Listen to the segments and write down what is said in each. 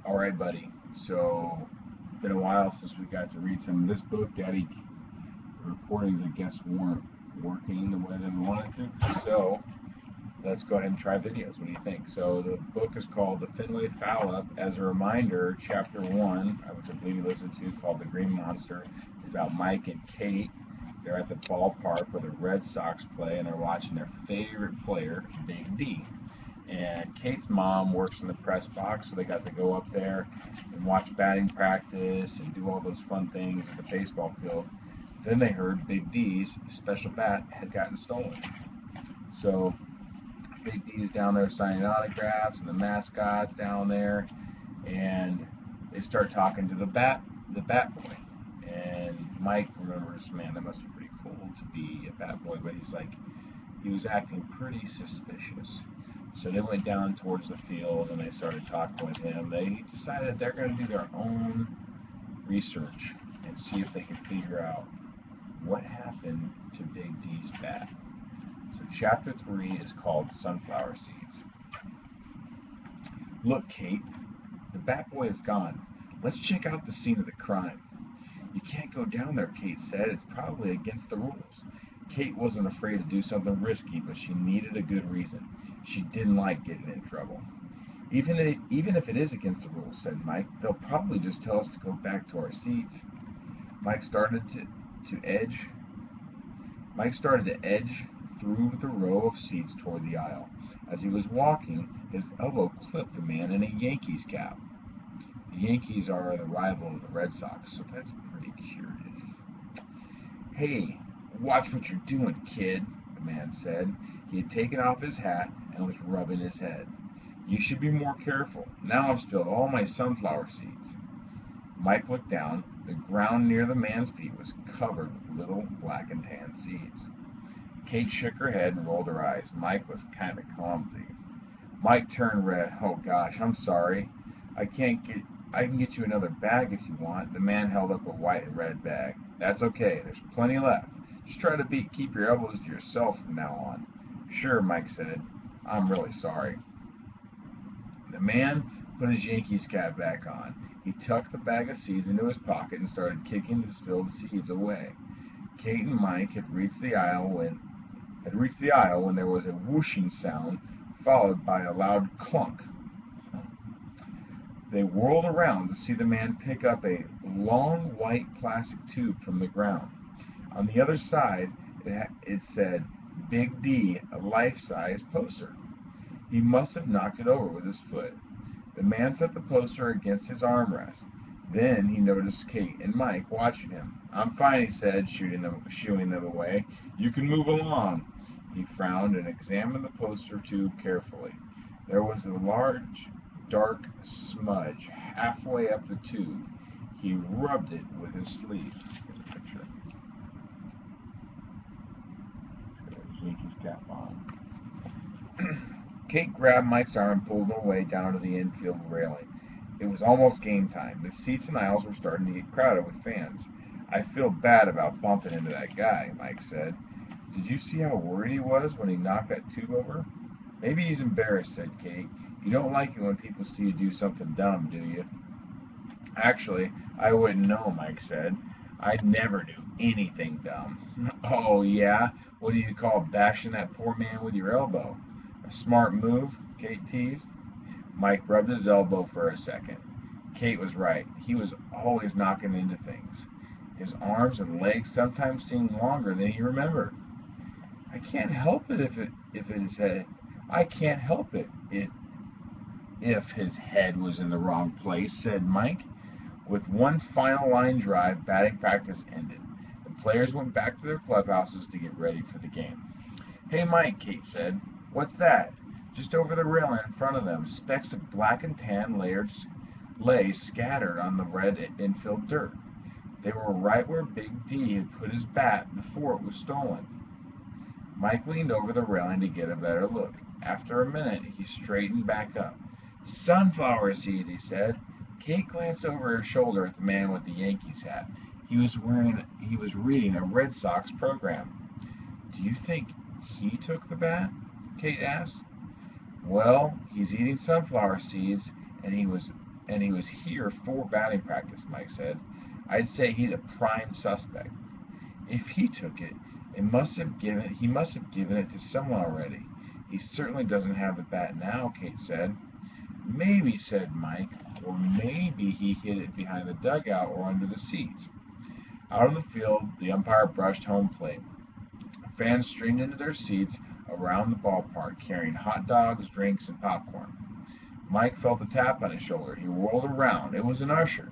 All right, buddy. So, it's been a while since we got to read some of this book. Daddy recordings, I guess, weren't working the way that we wanted to. So, let's go ahead and try videos. What do you think? So, the book is called The Fenway Foul Up. As a reminder, Chapter 1, which I believe you listened to, called The Green Monster, is about Mike and Kate. They're at the ballpark where the Red Sox play, and they're watching their favorite player, Big D. And Kate's mom works in the press box, so they got to go up there and watch batting practice and do all those fun things at the baseball field. Then they heard Big D's special bat had gotten stolen. So Big D's down there signing autographs, and the mascot's down there, and they start talking to the bat boy. And Mike remembers, man, that must be pretty cool to be a bat boy, but he's like, he was acting pretty suspicious. So they went down towards the field and they started talking with him. They decided they're going to do their own research and see if they can figure out what happened to Big D's bat. So chapter 3 is called Sunflower Seeds. Look, Kate, the bat boy is gone. Let's check out the scene of the crime. You can't go down there, Kate said. It's probably against the rules. Kate wasn't afraid to do something risky, but she needed a good reason. She didn't like getting in trouble. Even if it is against the rules, said Mike, they'll probably just tell us to go back to our seats. Mike started to edge. Mike started to edge through the row of seats toward the aisle. As he was walking, his elbow clipped the man in a Yankees cap. The Yankees are the rival of the Red Sox, so that's pretty curious. Hey, watch what you're doing, kid, the man said. He had taken off his hat and was rubbing his head. You should be more careful. Now I've spilled all my sunflower seeds. Mike looked down. The ground near the man's feet was covered with little black and tan seeds. Kate shook her head and rolled her eyes. Mike was kind of clumsy. Mike turned red. Oh gosh, I'm sorry. I can't get I can get you another bag if you want. The man held up a white and red bag. That's okay. There's plenty left. Just try to keep your elbows to yourself from now on. Sure, Mike said. I'm really sorry. The man put his Yankees cap back on. He tucked the bag of seeds into his pocket and started kicking the spilled seeds away. Kate and Mike had reached the aisle when there was a whooshing sound, followed by a loud clunk. They whirled around to see the man pick up a long white plastic tube from the ground. On the other side, it said Big D, a life-size poster. He must have knocked it over with his foot. The man set the poster against his armrest. Then he noticed Kate and Mike watching him. I'm fine, he said, shooing them away. You can move along. He frowned and examined the poster tube carefully. There was a large, dark smudge halfway up the tube. He rubbed it with his sleeve. Here's a picture. There's Yankees cap on. Kate grabbed Mike's arm and pulled him away down to the infield railing. It was almost game time. The seats and aisles were starting to get crowded with fans. I feel bad about bumping into that guy, Mike said. Did you see how worried he was when he knocked that tube over? Maybe he's embarrassed, said Kate. You don't like it when people see you do something dumb, do you? Actually, I wouldn't know, Mike said. I never do anything dumb. Oh, yeah? What do you call bashing that poor man with your elbow? A smart move? Kate teased. Mike rubbed his elbow for a second. Kate was right. He was always knocking into things. His arms and legs sometimes seemed longer than he remembered. I can't help it if his head. I can't help it if his head was in the wrong place, said Mike. With one final line drive, batting practice ended. The players went back to their clubhouses to get ready for the game. Hey, Mike, Kate said. What's that? Just over the railing in front of them, specks of black and tan lay scattered on the red infield dirt. They were right where Big D had put his bat before it was stolen. Mike leaned over the railing to get a better look. After a minute, he straightened back up. Sunflower seeds, he said. Kate glanced over her shoulder at the man with the Yankees hat. He was reading a Red Sox program. Do you think he took the bat? Kate asked. Well, he's eating sunflower seeds, and and he was here for batting practice, Mike said. I'd say he's a prime suspect. If he took it, he must have given it to someone already. He certainly doesn't have the bat now, Kate said. Maybe, said Mike, or maybe he hid it behind the dugout or under the seats. Out on the field, the umpire brushed home plate. Fans streamed into their seats around the ballpark, carrying hot dogs, drinks, and popcorn. Mike felt a tap on his shoulder. He whirled around. It was an usher.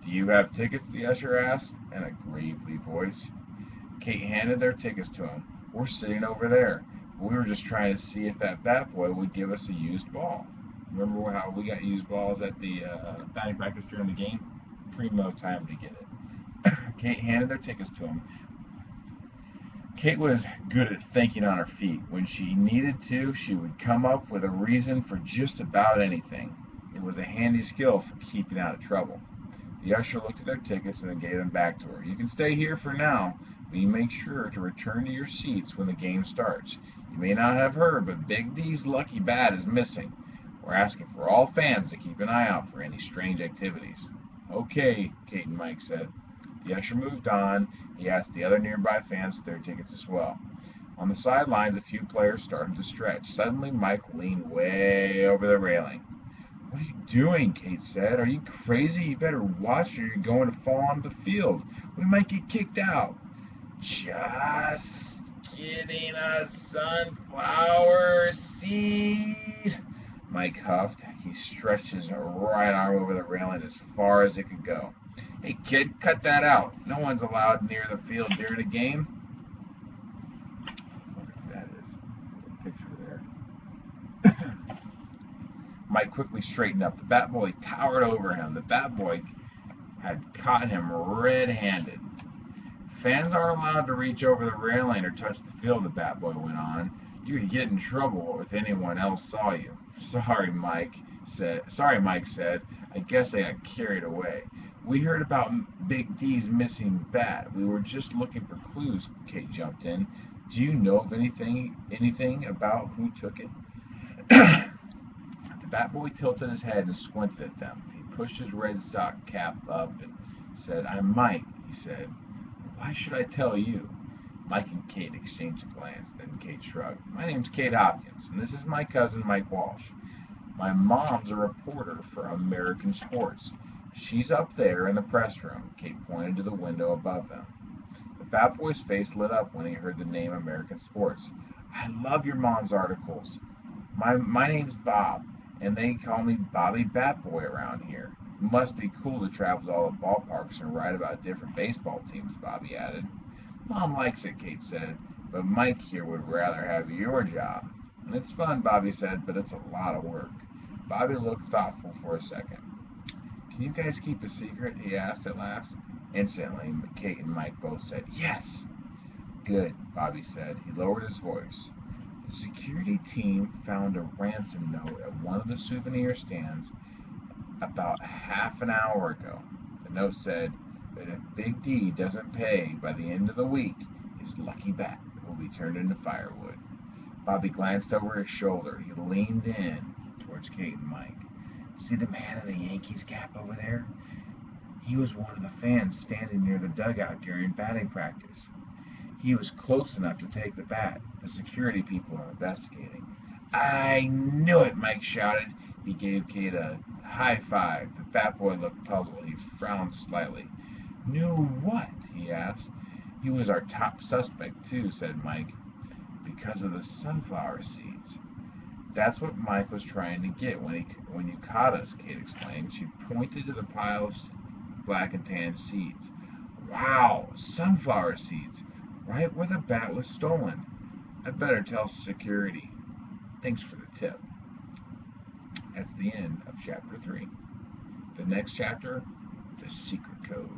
Do you have tickets? The usher asked, in a gravely voice. Kate handed their tickets to him. We're sitting over there. We were just trying to see if that bat boy would give us a used ball. Remember how we got used balls at the batting practice during the game? Primo time to get it. Kate handed their tickets to him. Kate was good at thinking on her feet. When she needed to, she would come up with a reason for just about anything. It was a handy skill for keeping out of trouble. The usher looked at their tickets and then gave them back to her. You can stay here for now, but you make sure to return to your seats when the game starts. You may not have heard, but Big D's lucky bat is missing. We're asking for all fans to keep an eye out for any strange activities. Okay, Kate and Mike said. The usher moved on. He asked the other nearby fans for their tickets as well. On the sidelines, a few players started to stretch. Suddenly, Mike leaned way over the railing. What are you doing? Kate said. Are you crazy? You better watch or you're going to fall onto the field. We might get kicked out. Just getting a sunflower seed, Mike huffed. He stretched his right arm over the railing as far as it could go. Hey, kid, cut that out. No one's allowed near the field during a game. I wonder if that is a picture there. Mike quickly straightened up. The bat boy towered over him. The bat boy had caught him red-handed. Fans aren't allowed to reach over the railing or touch the field, the bat boy went on. You could get in trouble if anyone else saw you. Sorry, Mike said. I guess I got carried away. We heard about Big D's missing bat. We were just looking for clues, Kate jumped in. Do you know of anything about who took it? The bat boy tilted his head and squinted at them. He pushed his red sock cap up and said, I'm Mike, he said. Why should I tell you? Mike and Kate exchanged a glance. Then Kate shrugged. My name's Kate Hopkins, and this is my cousin, Mike Walsh. My mom's a reporter for American Sports. She's up there in the press room. Kate pointed to the window above them. The fat boy's face lit up when he heard the name American Sports. I love your mom's articles. My name's Bob, and they call me Bobby Batboy around here. It must be cool to travel to all the ballparks and write about different baseball teams, Bobby added. Mom likes it, Kate said, but Mike here would rather have your job. It's fun, Bobby said, but it's a lot of work. Bobby looked thoughtful for a second. Can you guys keep a secret? He asked at last. Instantly, Kate and Mike both said, yes. Good, Bobby said. He lowered his voice. The security team found a ransom note at one of the souvenir stands about half an hour ago. The note said that if Big D doesn't pay by the end of the week, his lucky bat will be turned into firewood. Bobby glanced over his shoulder. He leaned in towards Kate and Mike. See the man in the Yankees cap over there? He was one of the fans standing near the dugout during batting practice. He was close enough to take the bat. The security people are investigating. I knew it, Mike shouted. He gave Kate a high five. The fat boy looked puzzled. He frowned slightly. Knew what? He asked. He was our top suspect, too, said Mike. Because of the sunflower seeds. That's what Mike was trying to get when you caught us, Kate explained. She pointed to the pile of black and tan seeds. Wow, sunflower seeds. Right where the bat was stolen. I'd better tell security. Thanks for the tip. That's the end of chapter 3. The next chapter, The Secret Code.